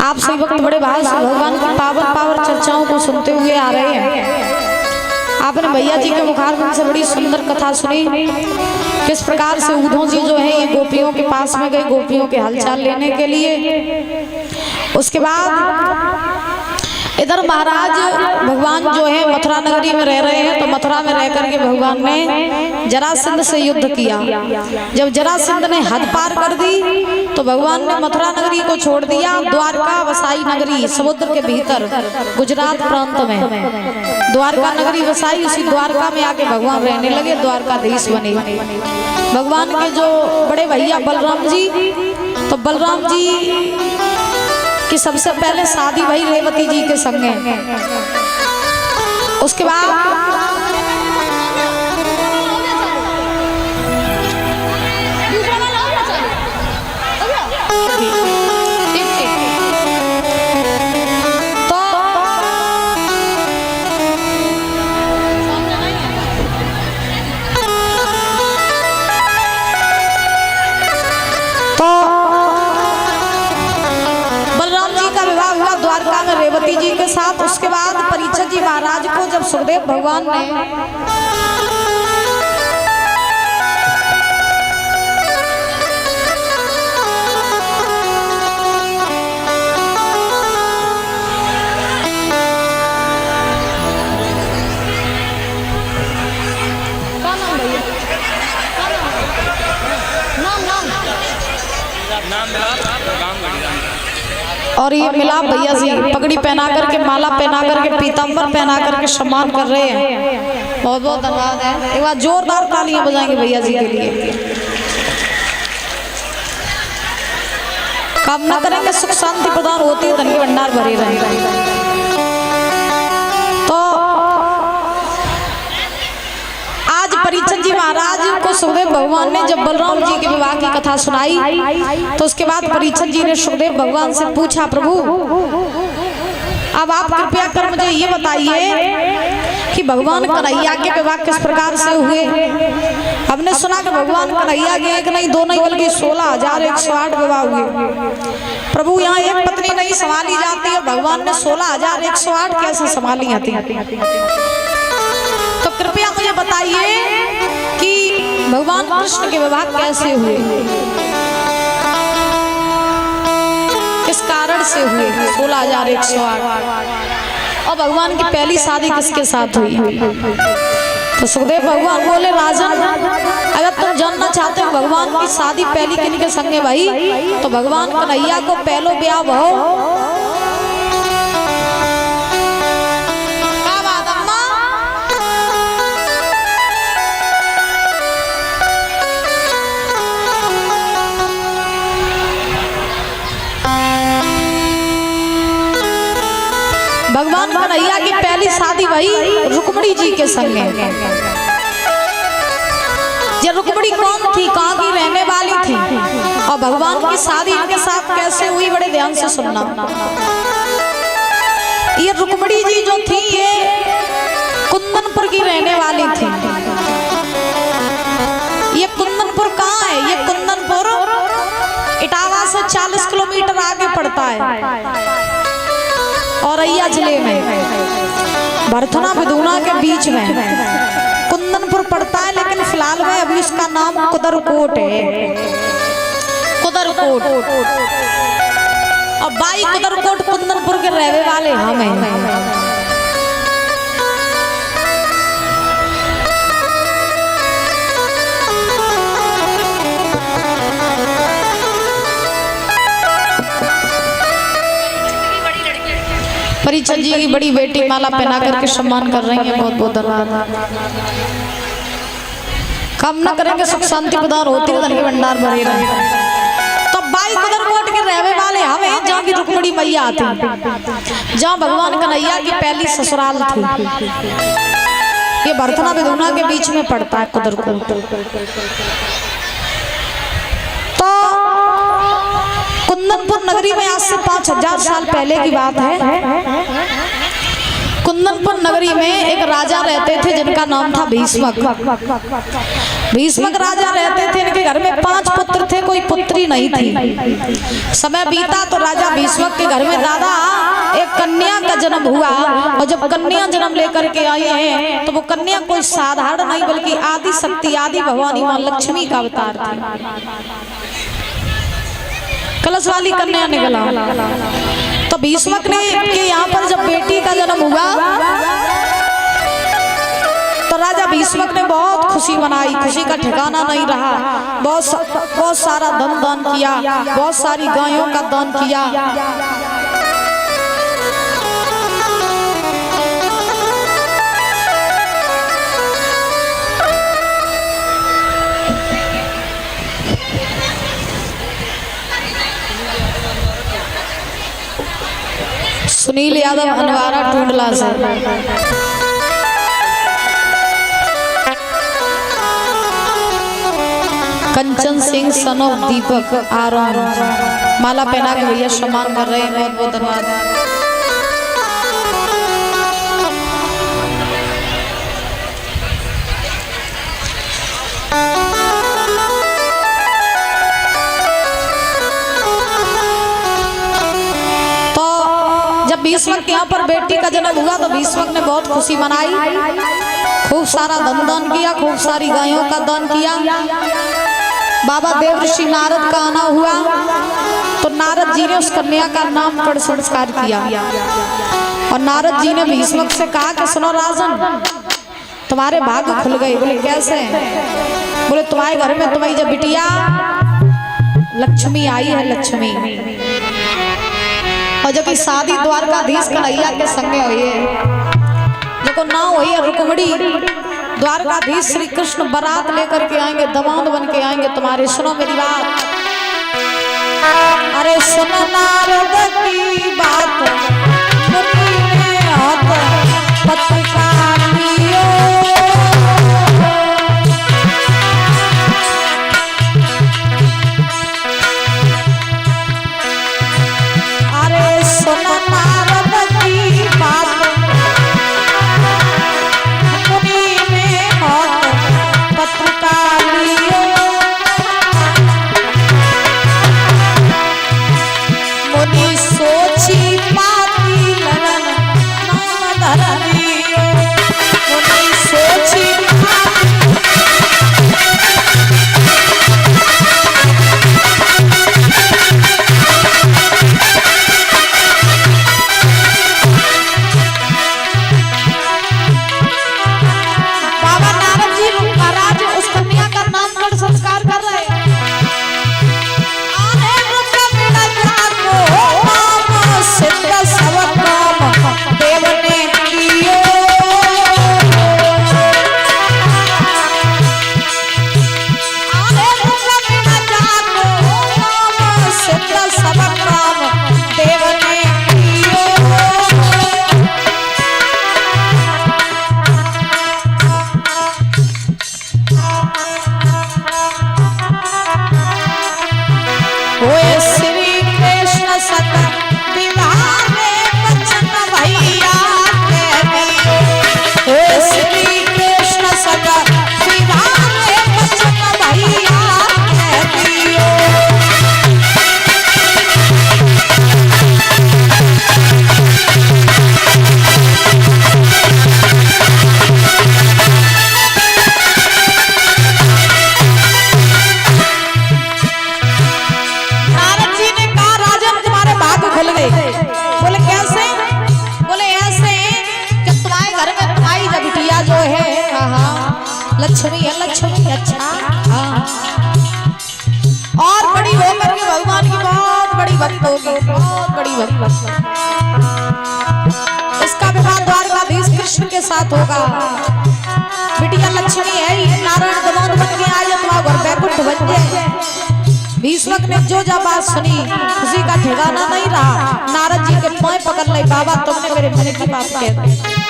आप सभी वक्त बड़े भाव से भगवान की पावन चर्चाओं को सुनते हुए आ रहे हैं। आपने भैया जी के मुखारबिंद से बड़ी सुंदर कथा सुनी, किस प्रकार से उद्धव जी जो है ये गोपियों के पास में गए गोपियों के हालचाल लेने के लिए। उसके बाद इधर महाराज भगवान जो है मथुरा नगरी में रह रहे हैं, तो मथुरा में रह करके भगवान ने जरासंध से युद्ध किया। जब जरासंध ने हद पार कर दी तो भगवान ने मथुरा नगरी को छोड़ दिया। द्वारका वसाई नगरी समुद्र के भीतर गुजरात प्रांत में द्वारका नगरी वसाई, उसी द्वारका में आके भगवान रहने लगे, द्वारकाधीश बने। भगवान के जो बड़े भैया बलराम जी, तो बलराम जी कि सबसे पहले शादी भई रेवती जी के संगे। उसके बाद द्वारका में रेवती जी के साथ। उसके बाद परीक्षित जी महाराज को जब सुखदेव भगवान ने और ये मिलाप भैया जी पगड़ी पहना करके, माला पहना करके, पीताम्बर पहना करके सम्मान कर रहे हैं। बहुत बहुत धन्यवाद है। एक बार जोरदार तालियां बजाएंगे भैया जी के लिए। कामना करेंगे सुख शांति प्रदान होती है, धन के भंडार भरे रहे। तो आज परीक्षित जी महाराज को सुखदेव भगवान ने जब बलराम जी के विवाह की कथा सुनाई, तो उसके बाद परीक्षित जी ने सुखदेव भगवान से पूछा, प्रभु अब आप कृपया कर मुझे ये बताइए कि भगवान कन्हैया के विवाह किस प्रकार से हुए। हमने सुना कि भगवान कन्हैया के एक नहीं दो नहीं बल्कि 16,108 विवाह हुए। प्रभु यहाँ एक पत्नी नहीं संभाली जाती है, भगवान ने 16,108 कैसे संभाली जाती। तो कृपया मुझे बताइए कि भगवान कृष्ण के विवाह कैसे हुए, किस कारण से हुए 16,108, और भगवान की पहली शादी किसके साथ हुई। तो सुखदेव भगवान बोले, राजन अगर तुम जानना चाहते हो भगवान की शादी पहली किन के संगे भाई, तो भगवान कन्हैया को पहलो ब्याह भव भगवान कन्हैया की पहली शादी भई रुक्मिणी जी के संगे। ये रुक्मिणी कौन थी, कहाँ की रहने वाली थी, और भगवान की शादी इनके साथ कैसे हुई, बड़े ध्यान से सुनना। ये रुक्मिणी जी जो थी ये कुंदनपुर की रहने वाली थी। ये कुंदनपुर कहाँ है, ये कुंदनपुर इटावा से 40 किलोमीटर आगे पड़ता है, औरैया जिले में भरथना बिदुना के बीच में कुंदनपुर पड़ता है। लेकिन फिलहाल में अभी इसका नाम कुदरकोट है, कुदरकोट। और बाई कुदरकोट कुंदनपुर के रहने वाले हम हैं। परीक्षित जी की बड़ी बेटी माला पहना करके सम्मान कर रही हैं, बहुत बहुत धन्यवाद। कामना करेंगे सुख शांति प्रदान होती है, धन के भंडार भरे रहे। तो बाई कुदरकोट के रहने वाले हमें, जहाँ की रुक्मिणी मैया आती, जहाँ भगवान कन्हैया की पहली ससुराल थी। ये भरथना बिदुना के बीच में पड़ता है कुदरकोट। तो कुंदनपुर नगरी में आज से 5,000 साल पहले की बात है। कुंदनपुर नगरी में एक राजा रहते थे जिनका नाम था भीष्मक। भीष्मक राजा रहते थे, इनके घर में 5 पुत्र थे, कोई पुत्री नहीं थी। समय बीता तो राजा भीष्मक के घर में दादा एक कन्या का जन्म हुआ, और जब कन्या जन्म लेकर के आई है तो वो कन्या कोई साधारण नहीं बल्कि आदि शक्ति, आदि भवानी मां लक्ष्मी का अवतार थी। कलश वाली कन्या निकला। तो भीष्मक ने के यहाँ पर जब बेटी का जन्म हुआ तो राजा भीष्मक ने बहुत खुशी मनाई, खुशी का ठिकाना नहीं रहा। बहुत सारा धन दान किया, बहुत सारी गायों का दान किया। सुनील यादव अनवारा टूंडला से। कंचन सिंह सन ऑफ दीपक आरोन माला पहना के भैया सम्मान कर रहे हैं, बहुत बहुत धन्यवाद। भीष्मक के यहाँ पर बेटी का जन्म हुआ तो भीष्मक ने बहुत खुशी मनाई, खूब सारा धन दान किया, खूब सारी गायों का दान किया। बाबा देवर्षि नारद का आना हुआ तो नारद जी ने उस कन्या का नामकरण संस्कार किया, और नारद जी ने भीष्मक से कहा कि सुनो राजन, तुम्हारे भाग्य खुल गए। बोले कैसे? बोले तुम्हारे घर में तुम्हारी जब बिटिया लक्ष्मी आई है, लक्ष्मी, और जो कि शादी द्वारकाधीश कन्हैया के संगे हुई है, जो ना हुई है रुक्मणी, द्वारकाधीश श्री कृष्ण बारात लेकर के आएंगे, दमाद बन के आएंगे तुम्हारे। सुनो मेरी बात, अरे सुनो नारद की बात, लक्ष्मी है, लक्ष्मी। अच्छा हाँ, और बड़ी होकर के भगवान की बहुत बड़ी भक्त होगी, बहुत बड़ी भक्त। इसका विवाह द्वारकाधीश कृष्ण के साथ होगा। बिटिया लक्ष्मी है, नारायण दमाद बन के आए, तुम्हारा घर बैकुंठ बन जाए। भीष्मक ने जो जब बात सुनी, खुशी का ठिकाना नहीं रहा। नारद जी के पांव पकड़ ले, बाबा तुमने मेरे मन की बात कह दी।